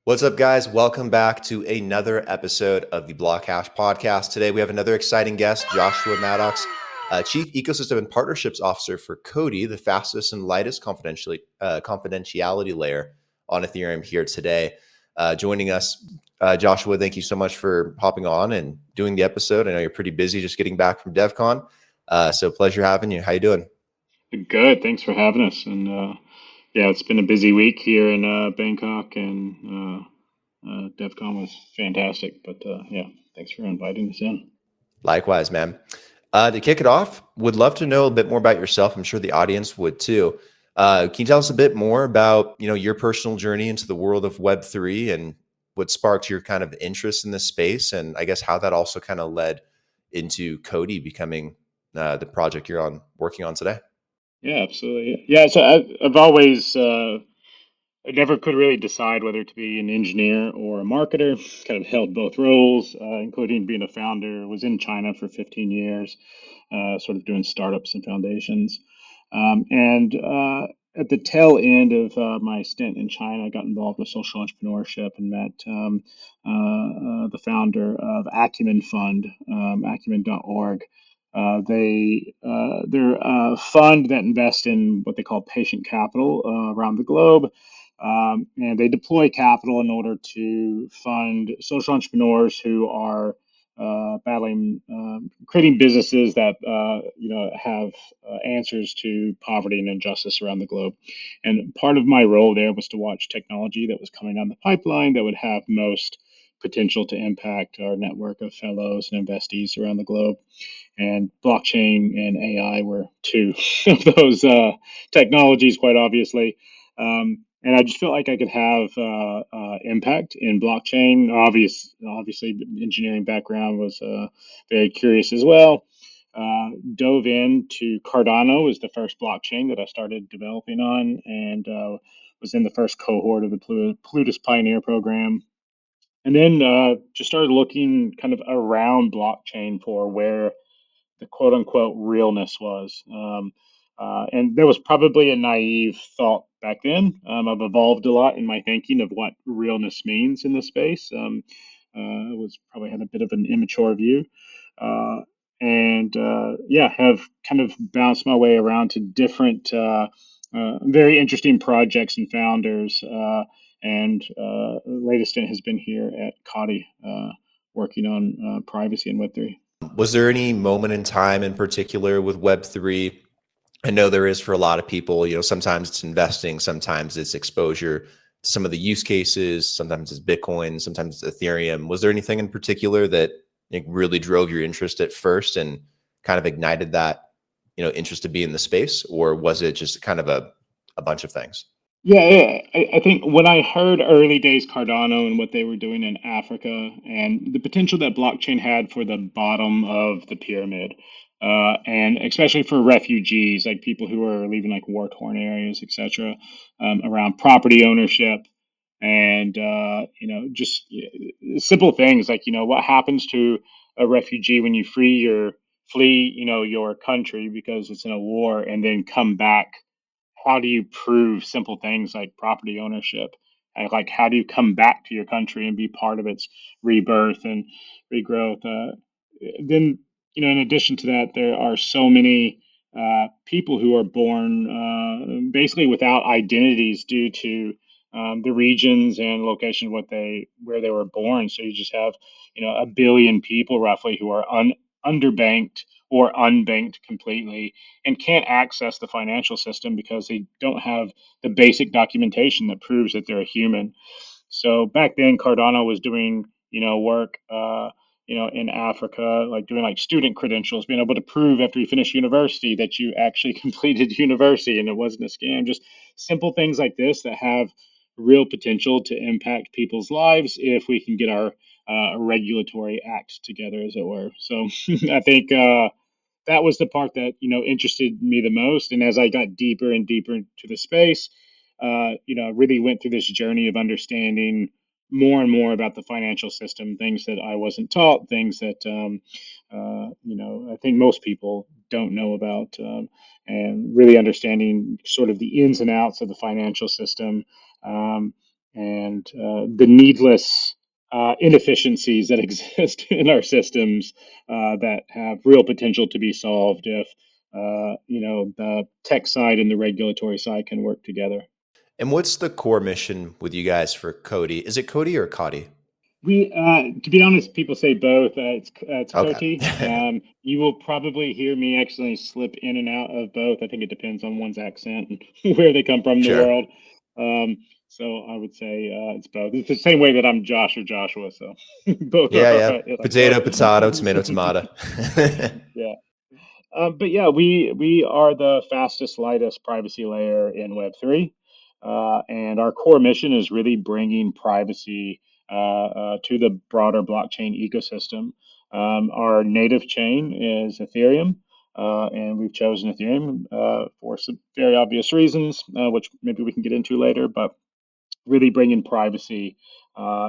What's up, guys? Welcome back to another episode of the Blockhash podcast. Today, we have another exciting guest, Joshua Maddox, Chief Ecosystem and Partnerships Officer for COTI, the fastest and lightest confidentiality layer on Ethereum here today. Joining us, Joshua, thank you so much for hopping on and doing the episode. I know you're pretty busy just getting back from DevCon. So pleasure having you. How you doing? Good. Thanks for having us. And yeah, it's been a busy week here in Bangkok, and DevCon was fantastic. But yeah, thanks for inviting us in. Likewise, man. To kick it off, would love to know a bit more about yourself. I'm sure the audience would too. Can you tell us a bit more about your personal journey into the world of Web3 and what sparked your kind of interest in this space, and I guess how that also kind of led into COTI becoming the project you're working on today? Yeah, absolutely. Yeah, so I've always I never could really decide whether to be an engineer or a marketer. Kind of held both roles, including being a founder. Was in China for 15 years, sort of doing startups and foundations. And at the tail end of my stint in China, I got involved with social entrepreneurship and met the founder of Acumen Fund, acumen.org. They're a fund that invests in what they call patient capital around the globe. And they deploy capital in order to fund social entrepreneurs who are battling, creating businesses that have answers to poverty and injustice around the globe. And part of my role there was to watch technology that was coming down the pipeline that would have most potential to impact our network of fellows and investees around the globe. And blockchain and AI were two of those technologies, quite obviously. And I just felt like I could have impact in blockchain. Obviously, engineering background was very curious as well. Dove into Cardano was the first blockchain that I started developing on, and was in the first cohort of the Plutus Pioneer program. And then just started looking kind of around blockchain for where the quote unquote realness was. And there was probably a naive thought back then. I've evolved a lot in my thinking of what realness means in this space. I was probably had a bit of an immature view. Uh, and yeah, have kind of bounced my way around to different, very interesting projects and founders. And latest stint has been here at COTI, working on privacy and Web3. Was there any moment in time in particular with Web3? I know there is for a lot of people. Sometimes it's investing, sometimes it's exposure to some of the use cases, sometimes it's Bitcoin, sometimes it's Ethereum. Was there anything in particular that really drove your interest at first and kind of ignited that, interest to be in the space, or was it just kind of a bunch of things? Yeah. I think when I heard early days Cardano and what they were doing in Africa and the potential that blockchain had for the bottom of the pyramid, and especially for refugees, like people who are leaving like war-torn areas, etc., around property ownership and just simple things like what happens to a refugee when you flee your country because it's in a war and then come back. How do you prove simple things like property ownership? And like, how do you come back to your country and be part of its rebirth and regrowth? Then, in addition to that, there are so many people who are born basically without identities due to the regions and location where they were born. So you just have, a billion people roughly who are underbanked or unbanked completely and can't access the financial system because they don't have the basic documentation that proves that they're a human. So back then, Cardano was doing, work, in Africa, like doing like student credentials, being able to prove after you finish university that you actually completed university and it wasn't a scam. Just simple things like this that have real potential to impact people's lives if we can get our regulatory act together, as it were. So I think that was the part that interested me the most. And as I got deeper and deeper into the space, really went through this journey of understanding more and more about the financial system, things that I wasn't taught, things that I think most people don't know about, and really understanding sort of the ins and outs of the financial system. the needless inefficiencies that exist in our systems that have real potential to be solved if the tech side and the regulatory side can work together. And what's the core mission with you guys for COTI? Is it COTI or COTI? To be honest, people say both. It's Okay. COTI. You will probably hear me actually slip in and out of both. I think it depends on one's accent and where they come from in the Sure. world. So I would say it's both. It's the same way that I'm Josh or Joshua. So both Yeah, are yeah. like Potato, both. potato, tomato, tomato. Yeah. But yeah, we are the fastest, lightest privacy layer in Web3, and our core mission is really bringing privacy to the broader blockchain ecosystem. Our native chain is Ethereum, and we've chosen Ethereum for some very obvious reasons, which maybe we can get into later. But really bringing privacy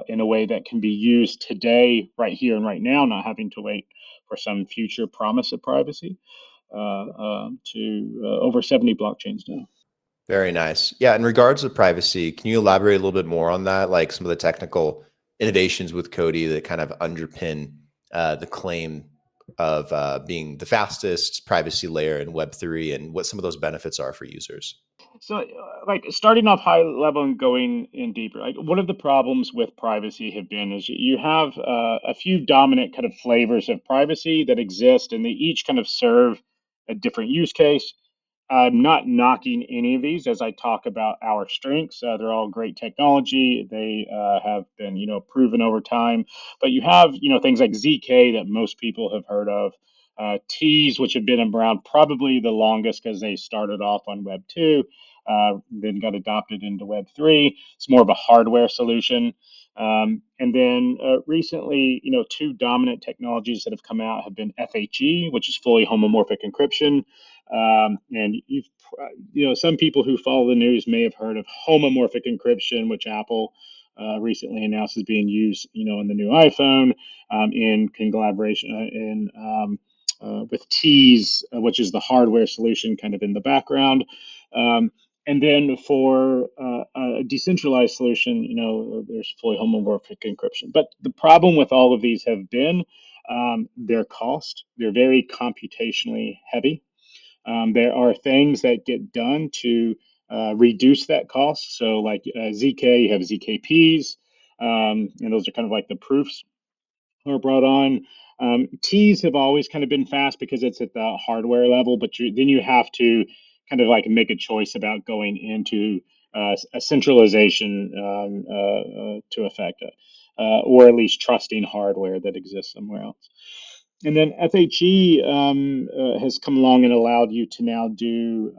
in a way that can be used today, right here and right now, not having to wait for some future promise of privacy to over 70 blockchains now. Very nice. Yeah, in regards to privacy, can you elaborate a little bit more on that? Like some of the technical innovations with COTI that kind of underpin the claim of being the fastest privacy layer in Web3 and what some of those benefits are for users. So, like starting off high level and going in deeper, like one of the problems with privacy have been is you have a few dominant kind of flavors of privacy that exist, and they each kind of serve a different use case. I'm not knocking any of these as I talk about our strengths. They're all great technology. They have been, proven over time. But you have, things like ZK that most people have heard of, Ts, which have been around probably the longest because they started off on Web 2, then got adopted into Web 3. It's more of a hardware solution. And then recently, two dominant technologies that have come out have been FHE, which is fully homomorphic encryption. And some people who follow the news may have heard of homomorphic encryption, which Apple recently announced is being used, in the new iPhone in collaboration with Tease, which is the hardware solution, kind of in the background. And then for a decentralized solution, there's fully homomorphic encryption. But the problem with all of these have been their cost. They're very computationally heavy. There are things that get done to reduce that cost. So, like ZK, you have ZKPs, and those are kind of like the proofs are brought on. Ts have always kind of been fast because it's at the hardware level, but then you have to kind of like make a choice about going into a centralization to affect it, or at least trusting hardware that exists somewhere else. And then FHE has come along and allowed you to now do,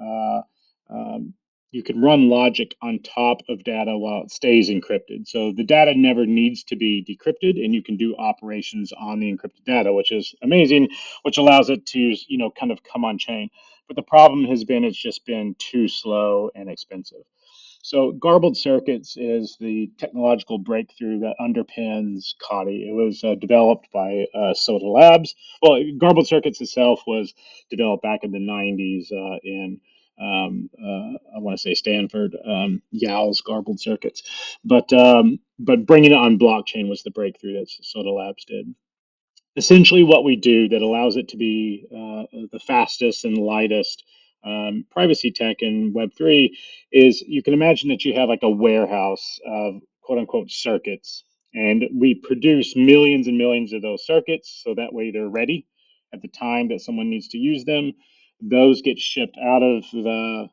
you can run logic on top of data while it stays encrypted. So the data never needs to be decrypted, and you can do operations on the encrypted data, which is amazing, which allows it to, kind of come on chain. But the problem has been it's just been too slow and expensive. So garbled circuits is the technological breakthrough that underpins COTI. It was developed by COTI Labs. Well, garbled circuits itself was developed back in the 90s in I want to say Stanford, Yale's garbled circuits, but bringing it on blockchain was the breakthrough that COTI Labs did. Essentially what we do that allows it to be the fastest and lightest privacy tech in Web3 is you can imagine that you have like a warehouse of quote unquote circuits, and we produce millions and millions of those circuits so that way they're ready at the time that someone needs to use them. Those get shipped out of the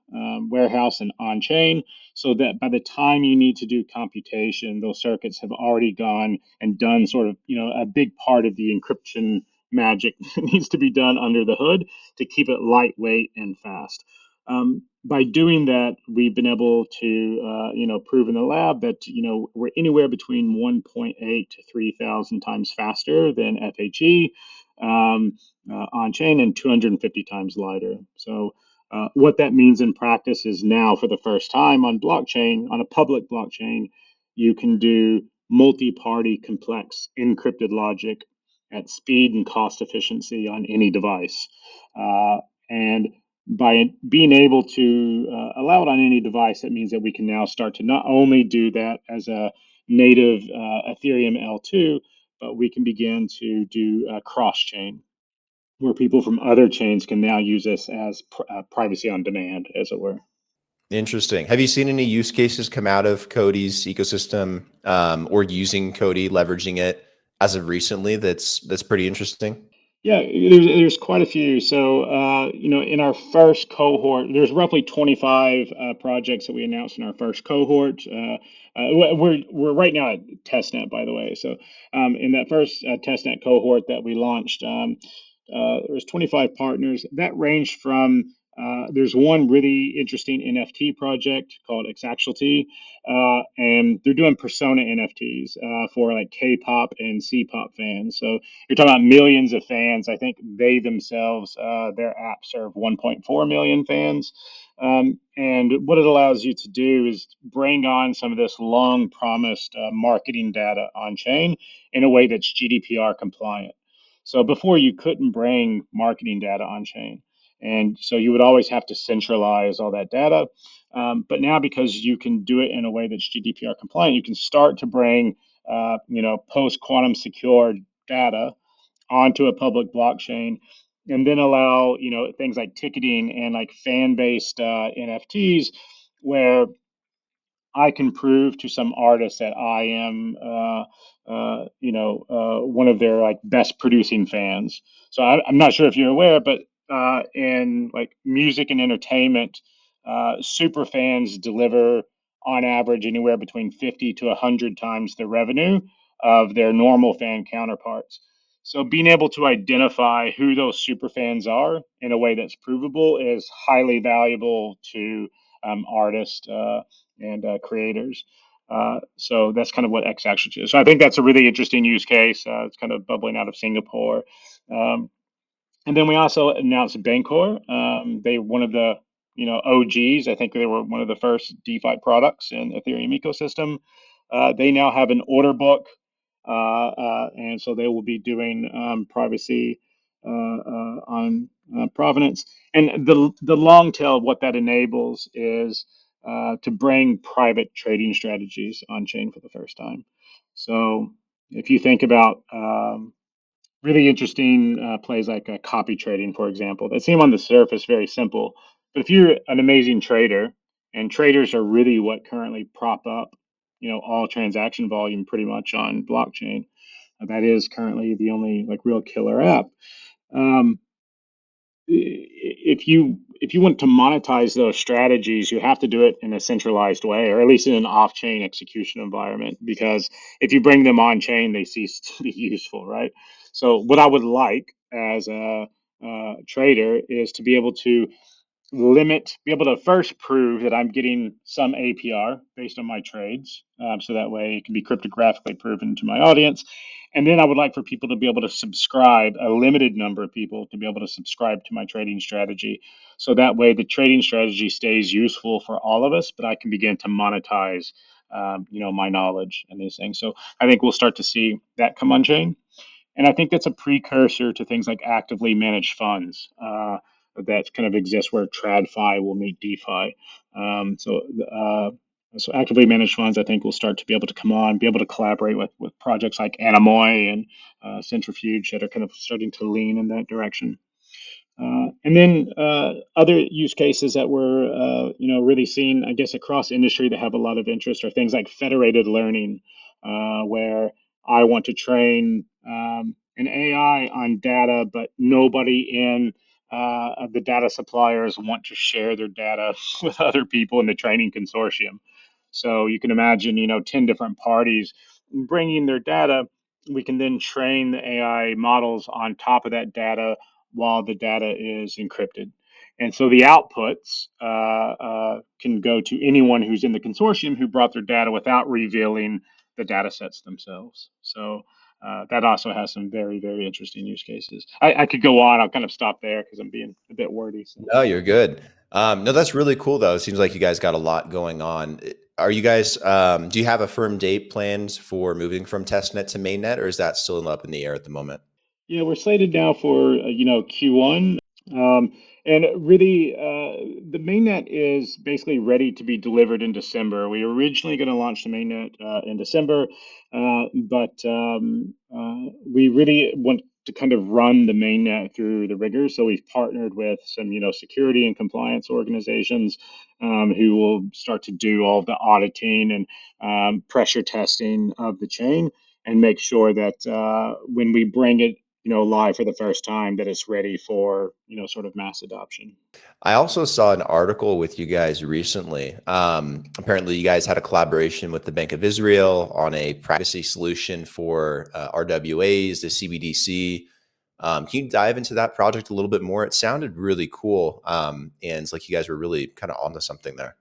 warehouse and on chain so that by the time you need to do computation, those circuits have already gone and done sort of, a big part of the encryption magic that needs to be done under the hood to keep it lightweight and fast. By doing that, we've been able to, prove in the lab that, we're anywhere between 1.8 to 3,000 times faster than FHE on chain and 250 times lighter. So what that means in practice is now for the first time on blockchain, on a public blockchain, you can do multi-party complex encrypted logic at speed and cost efficiency on any device. And by being able to allow it on any device, that means that we can now start to not only do that as a native Ethereum L2, but we can begin to do cross chain, where people from other chains can now use this as privacy on demand, as it were. Interesting. Have you seen any use cases come out of COTI's ecosystem, or using COTI, leveraging it as of recently? That's pretty interesting. Yeah, there's quite a few. So, in our first cohort, there's roughly 25 projects that we announced in our first cohort. We're right now at testnet, by the way. So, in that first testnet cohort that we launched, there was 25 partners that ranged from. There's one really interesting NFT project called Exactualty, and they're doing persona NFTs for like K-pop and C-pop fans. So you're talking about millions of fans. I think they themselves, their app serve 1.4 million fans. And what it allows you to do is bring on some of this long promised marketing data on chain in a way that's GDPR compliant. So before you couldn't bring marketing data on chain. And so you would always have to centralize all that data. But now, because you can do it in a way that's GDPR compliant, you can start to bring, post quantum secure data onto a public blockchain, and then allow things like ticketing and like fan based NFTs, where I can prove to some artist that I am, one of their like best producing fans. So I'm not sure if you're aware, but in like music and entertainment, super fans deliver on average anywhere between 50 to 100 times the revenue of their normal fan counterparts. So being able to identify who those super fans are in a way that's provable is highly valuable to artists. And creators. So that's kind of what X actually is. So I think that's a really interesting use case. It's kind of bubbling out of Singapore. Um, and then we also announced Bancor. They one of the OGs. I think they were one of the first DeFi products in Ethereum ecosystem. They now have an order book, and so they will be doing privacy on provenance. And the long tail of what that enables is to bring private trading strategies on chain for the first time. So if you think about really interesting plays like copy trading, for example, that seem on the surface very simple. But if you're an amazing trader, and traders are really what currently prop up, all transaction volume pretty much on blockchain. That is currently the only like real killer app. Um, if you want to monetize those strategies, you have to do it in a centralized way, or at least in an off-chain execution environment. Because if you bring them on chain, they cease to be useful, right? So, what I would like as a trader is to be able to be able to first prove that I'm getting some APR based on my trades. So that way it can be cryptographically proven to my audience. And then I would like for people to be able to subscribe, a limited number of people to be able to subscribe to my trading strategy. So that way the trading strategy stays useful for all of us, but I can begin to monetize, my knowledge and these things. So I think we'll start to see that come on chain. And I think that's a precursor to things like actively managed funds that kind of exist where TradFi will meet DeFi. So actively managed funds, I think, will start to be able to come on, be able to collaborate with projects like Anemoy and Centrifuge that are kind of starting to lean in that direction. And then other use cases that we're, really seeing, I guess, across industry that have a lot of interest are things like federated learning, where I want to train an AI on data, but nobody in the data suppliers want to share their data with other people in the training consortium. So you can imagine, 10 different parties bringing their data. We can then train the AI models on top of that data while the data is encrypted. And so the outputs can go to anyone who's in the consortium who brought their data without revealing the data sets themselves. So that also has some very, very interesting use cases. I could go on. I'll kind of stop there because I'm being a bit wordy. So. No, you're good. No, that's really cool though. It seems like you guys got a lot going on. Are you guys, do you have a firm date planned for moving from testnet to mainnet, or is that still up in the air at the moment? Yeah, we're slated now for Q1. Um, and really, the mainnet is basically ready to be delivered in December. We were originally going to launch the mainnet in December, but we really want to kind of run the mainnet through the rigor. So we've partnered with some, security and compliance organizations who will start to do all the auditing and pressure testing of the chain and make sure that when we bring it live for the first time, that it's ready for, sort of mass adoption. I also saw an article with you guys recently. Apparently, you guys had a collaboration with the Bank of Israel on a privacy solution for RWAs, the CBDC. Can you dive into that project a little bit more? It sounded really cool, and it's like you guys were really kind of onto something there.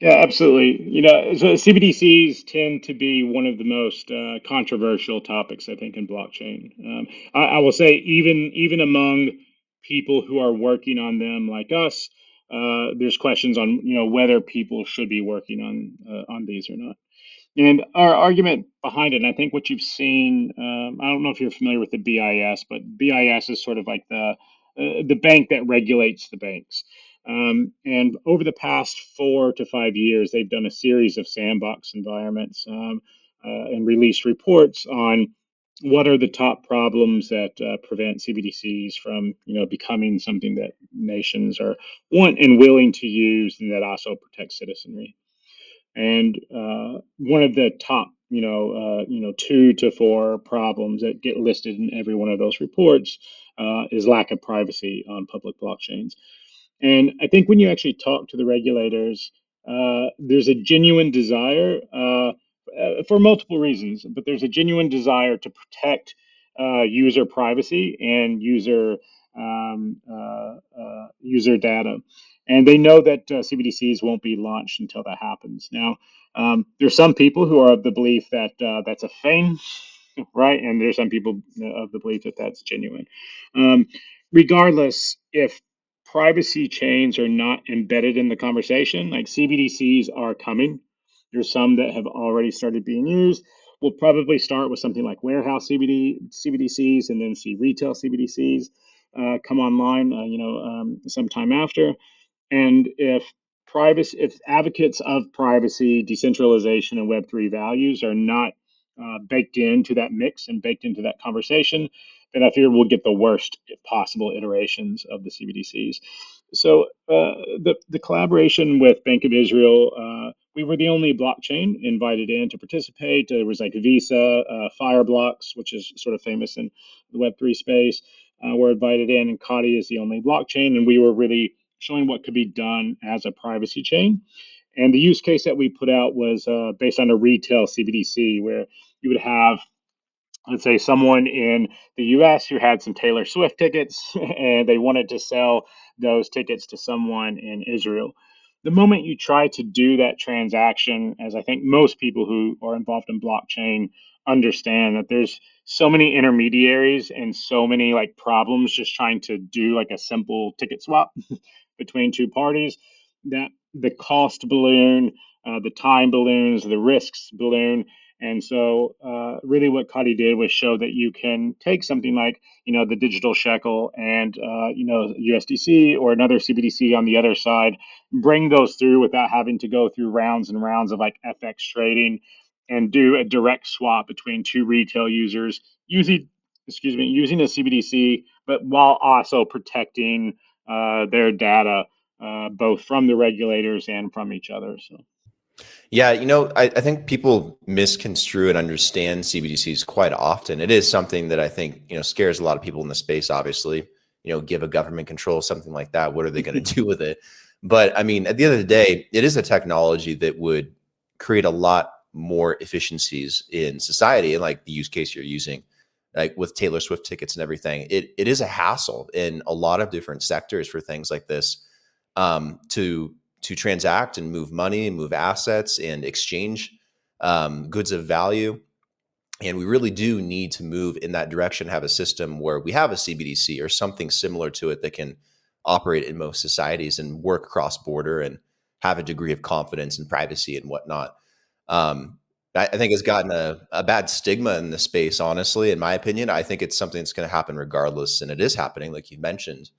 Yeah, absolutely. So CBDCs tend to be one of the most controversial topics, I think, in blockchain. I will say, even among people who are working on them, like us, there's questions on, whether people should be working on these or not. And our argument behind it, and I think what you've seen, I don't know if you're familiar with the BIS, but BIS is sort of like the bank that regulates the banks. And over the past 4 to 5 years, they've done a series of sandbox environments and released reports on what are the top problems that prevent CBDCs from, becoming something that nations are want and willing to use, and that also protects citizenry. And one of the top, 2 to 4 problems that get listed in every one of those reports is lack of privacy on public blockchains. And I think when you actually talk to the regulators, there's a genuine desire for multiple reasons, but there's a genuine desire to protect user privacy and user data. And they know that CBDCs won't be launched until that happens. Now, there's some people who are of the belief that that's a feign, right? And there's some people of the belief that that's genuine. Um, Regardless, if privacy chains are not embedded in the conversation, like CBDCs are coming, there's some that have already started being used. We'll probably start with something like warehouse CBDCs and then see retail CBDCs come online, sometime after. And if advocates of privacy, decentralization, and Web3 values are not baked into that mix and baked into that conversation, then I fear we'll get the worst possible iterations of the CBDCs. So the collaboration with Bank of Israel, we were the only blockchain invited in to participate. There was like Visa, Fireblocks, which is sort of famous in the Web3 space. Were invited in, and COTI is the only blockchain, and we were really showing what could be done as a privacy chain. And the use case that we put out was based on a retail CBDC, where you would have, let's say, someone in the US who had some Taylor Swift tickets and they wanted to sell those tickets to someone in Israel. The moment you try to do that transaction, as I think most people who are involved in blockchain understand, that there's so many intermediaries and so many like problems just trying to do like a simple ticket swap between 2 parties, that the cost balloon, the time balloons, the risks balloon. And so, really, what COTI did was show that you can take something like, the digital shekel and, USDC or another CBDC on the other side, bring those through without having to go through rounds and rounds of like FX trading, and do a direct swap between 2 retail users using, using a CBDC, but while also protecting their data, both from the regulators and from each other. So. Yeah, I think people misconstrue and understand CBDCs quite often. It is something that I think, scares a lot of people in the space, obviously. Give a government control something like that. What are they going to do with it? But I mean, at the end of the day, it is a technology that would create a lot more efficiencies in society, and like the use case you're using, like with Taylor Swift tickets and everything. It is a hassle in a lot of different sectors for things like this, to transact and move money and move assets and exchange goods of value. And we really do need to move in that direction, have a system where we have a CBDC or something similar to it that can operate in most societies and work cross border and have a degree of confidence and privacy and whatnot. Um, I think it's gotten a bad stigma in the space, honestly, in my opinion. I think it's something that's going to happen regardless. And it is happening, like you mentioned.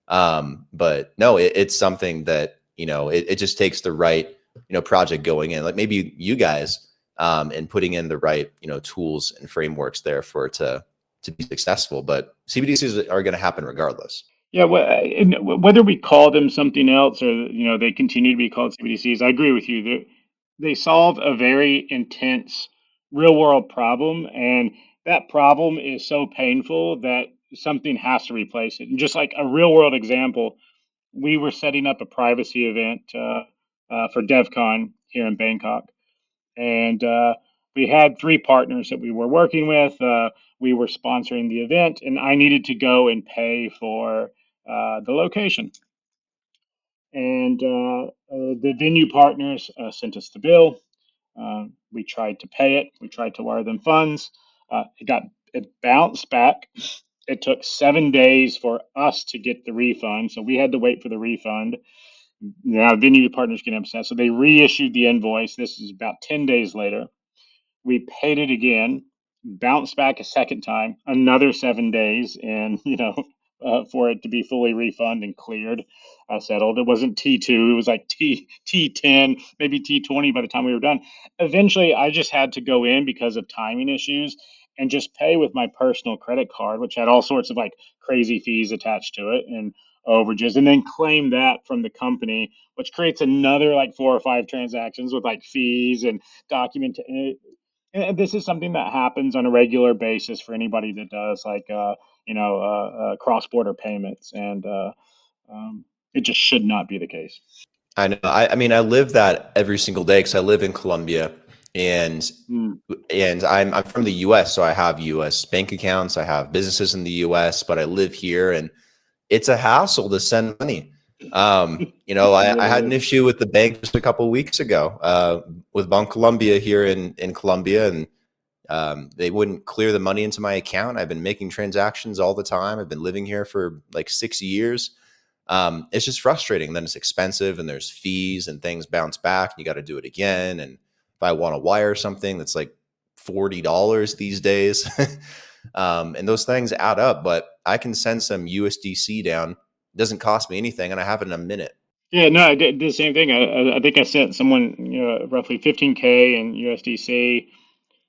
But no, it's something that, it just takes the right, project going in, like maybe you guys, and putting in the right, tools and frameworks there for it to be successful. But CBDCs are going to happen regardless. Yeah, whether we call them something else or they continue to be called CBDCs, I agree with you. They solve a very intense real world problem, and that problem is so painful that something has to replace it. And just like a real world example, we were setting up a privacy event for DevCon here in Bangkok, and we had three partners that we were working with. We were sponsoring the event, and I needed to go and pay for the location. And the venue partners sent us the bill. We tried to pay it. We tried to wire them funds. It bounced back. It took 7 days for us to get the refund, so we had to wait for the refund. Now venue partners get upset, so they reissued the invoice. This is about 10 days later. We paid it again, bounced back a second time, another 7 days, and for it to be fully refunded and cleared, settled. It wasn't T2; it was like T10, maybe T20 by the time we were done. Eventually, I just had to go in because of timing issues and just pay with my personal credit card, which had all sorts of like crazy fees attached to it and overages, and then claim that from the company, which creates another like 4 or 5 transactions with like fees and document. And this is something that happens on a regular basis for anybody that does like cross-border payments, and it just should not be the case. I know. I mean, I live that every single day because I live in Colombia, and Mm. I'm from the U.S., so I have U.S. bank accounts. I have businesses in the U.S., but I live here, and it's a hassle to send money. It I really had an is. issue with the bank just a couple of weeks ago, with Bank Colombia here in Colombia, and they wouldn't clear the money into my account. I've been making transactions all the time. I've been living here for like 6 years. It's just frustrating. Then it's expensive, and there's fees and things bounce back, and you got to do it again. And if I want to wire something, that's like $40 these days. And those things add up. But I can send some USDC down. It doesn't cost me anything, and I have it in a minute. Yeah, no, I did the same thing. I think I sent someone roughly 15K in USDC.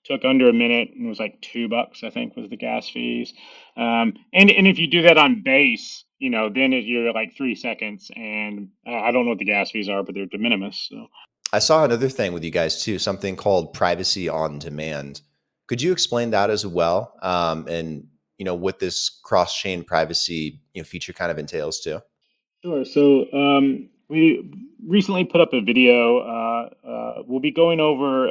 Took under a minute and was like $2, I think, was the gas fees. And if you do that on base, then you're like 3 seconds, and I don't know what the gas fees are, but they're de minimis. So. I saw another thing with you guys too, something called privacy on demand. Could you explain that as well? And what this cross-chain privacy feature kind of entails too. Sure. So we recently put up a video. We'll be going over.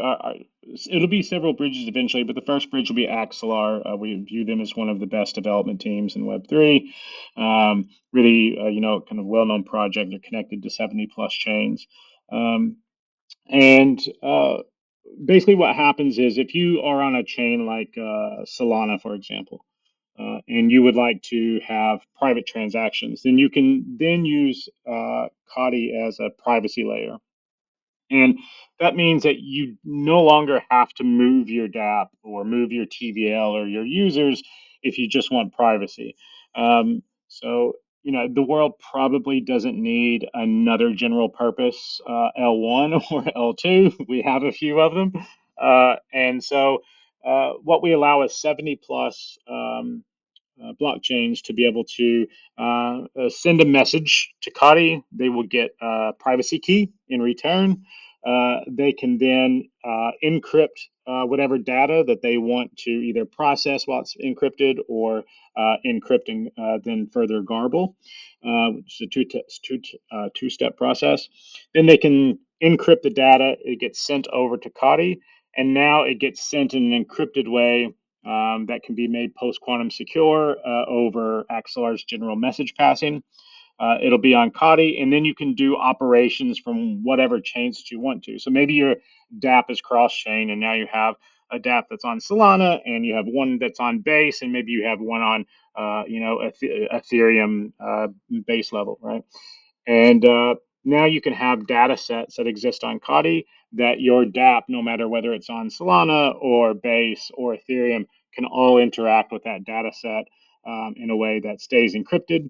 It'll be several bridges eventually, but the first bridge will be Axelar. We view them as one of the best development teams in Web3. Really, kind of well-known project. They're connected to 70 plus chains. And basically, what happens is if you are on a chain like Solana, for example, and you would like to have private transactions, then you can then use COTI as a privacy layer. And that means that you no longer have to move your DApp or move your TVL or your users if you just want privacy. So, the world probably doesn't need another general purpose L1 or L2. We have a few of them. And so, what we allow is 70 plus blockchains to be able to send a message to COTI. They will get a privacy key in return. They can then encrypt whatever data that they want to either process while it's encrypted or encrypt and then further garble, which is a two-step process. Then they can encrypt the data. It gets sent over to COTI, and now it gets sent in an encrypted way that can be made post-quantum secure over Axelar's general message passing. It'll be on COTI, and then you can do operations from whatever chains that you want to. So maybe your DApp is cross-chain, and now you have a DApp that's on Solana, and you have one that's on Base, and maybe you have one on, Ethereum base level, right? And now you can have data sets that exist on COTI that your DApp, no matter whether it's on Solana or Base or Ethereum, can all interact with that data set in a way that stays encrypted.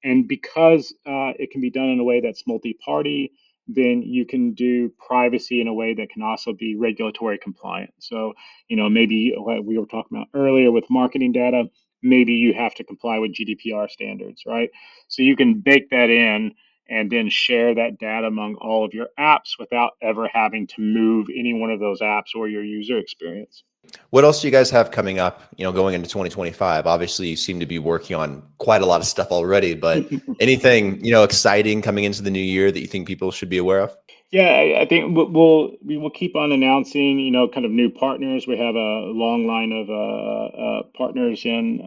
And because it can be done in a way that's multi-party, then you can do privacy in a way that can also be regulatory compliant. So, maybe what we were talking about earlier with marketing data, maybe you have to comply with GDPR standards, right? So you can bake that in and then share that data among all of your apps without ever having to move any one of those apps or your user experience. What else do you guys have coming up, going into 2025? Obviously, you seem to be working on quite a lot of stuff already, but anything, exciting coming into the new year that you think people should be aware of? Yeah, I think we will keep on announcing, kind of new partners. We have a long line of partners in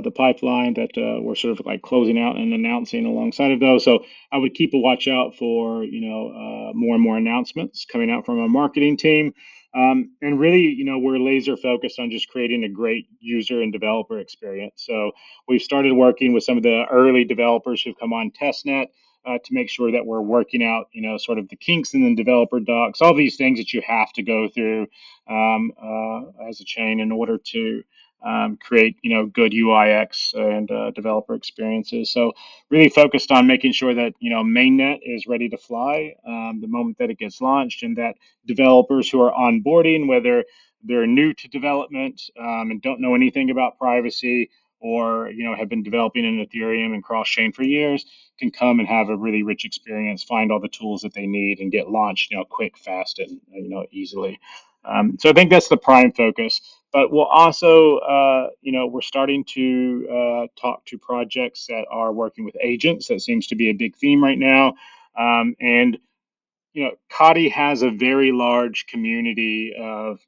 the pipeline that we're sort of like closing out and announcing alongside of those. So I would keep a watch out for, more and more announcements coming out from our marketing team. And really, we're laser focused on just creating a great user and developer experience. So we've started working with some of the early developers who've come on testnet to make sure that we're working out, sort of the kinks in the developer docs, all these things that you have to go through as a chain in order to create, good UIX and developer experiences. So really focused on making sure that, Mainnet is ready to fly the moment that it gets launched, and that developers who are onboarding, whether they're new to development and don't know anything about privacy, or have been developing in Ethereum and cross chain for years, can come and have a really rich experience, find all the tools that they need, and get launched, quick, fast, and easily. So I think that's the prime focus. But we'll also, we're starting to talk to projects that are working with agents. That seems to be a big theme right now. And COTI has a very large community of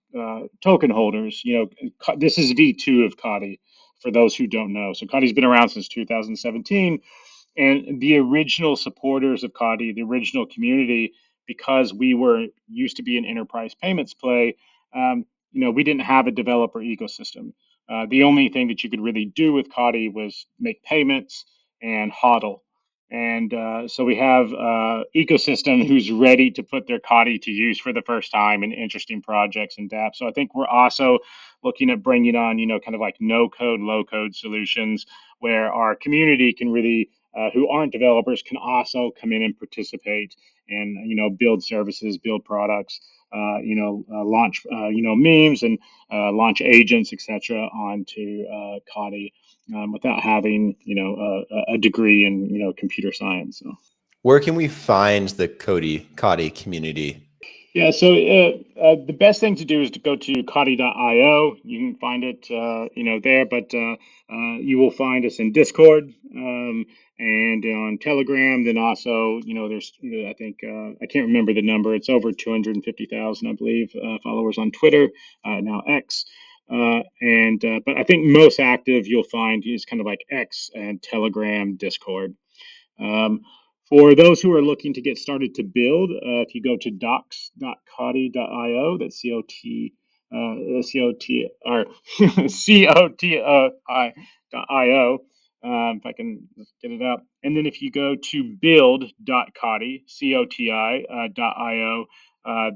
token holders. This is V2 of COTI, for those who don't know. So COTI's been around since 2017, and the original supporters of COTI, the original community, because we were used to be an enterprise payments play, we didn't have a developer ecosystem. The only thing that you could really do with COTI was make payments and hodl. And so we have ecosystem who's ready to put their COTI to use for the first time in interesting projects and dApps. So I think we're also looking at bringing on, kind of like no code, low code solutions where our community can really, who aren't developers, can also come in and participate and, build services, build products, launch, memes and launch agents, etc., onto COTI without having, a degree in, computer science. So. Where can we find the COTI community? Yeah, so the best thing to do is to go to COTI.io. You can find it, there, but you will find us in Discord and on Telegram. Then also, there's, I think, I can't remember the number. It's over 250,000, I believe, followers on Twitter, now X. But I think most active you'll find is kind of like X and Telegram, Discord. Um, for those who are looking to get started to build, if you go to docs.coti.io, that's C-O-T, or COTI.io, if I can get it up. And then if you go to build.coti, COTI.io,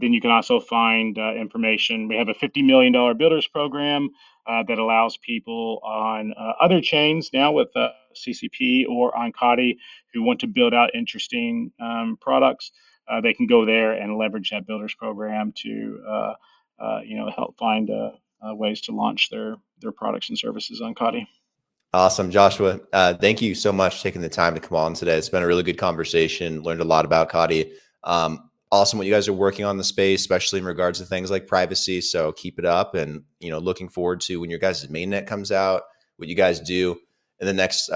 then you can also find information. We have a $50 million builders program that allows people on other chains now with CCP or on COTI who want to build out interesting products. They can go there and leverage that builders program to help find ways to launch their products and services on COTI. Awesome, Joshua. Thank you so much for taking the time to come on today. It's been a really good conversation. Learned a lot about COTI. Awesome what you guys are working on in the space, especially in regards to things like privacy. So keep it up, and looking forward to when your guys' mainnet comes out, what you guys do in the next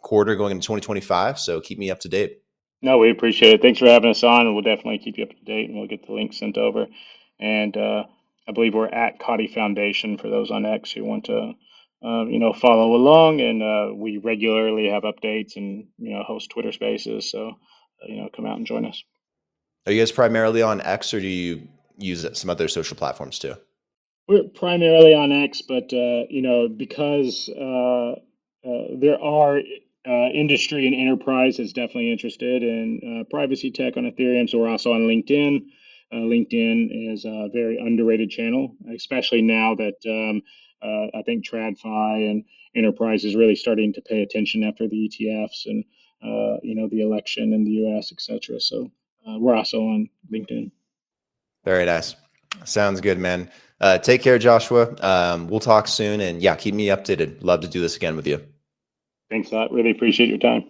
quarter going into 2025. So keep me up to date. No, we appreciate it. Thanks for having us on, and we'll definitely keep you up to date, and we'll get the link sent over. And I believe we're at COTI Foundation for those on X who want to, follow along. And we regularly have updates and host Twitter Spaces. So, come out and join us. Are you guys primarily on X, or do you use some other social platforms too? We're primarily on X, but because there are industry and enterprise that's definitely interested in privacy tech on Ethereum, so we're also on LinkedIn. LinkedIn is a very underrated channel, especially now that I think TradFi and Enterprise is really starting to pay attention after the ETFs and the election in the U.S., etc. So we're also on LinkedIn. Very nice. Sounds good, man. Take care, Joshua. We'll talk soon, and yeah, keep me updated. Love to do this again with you. Thanks a lot. Really appreciate your time.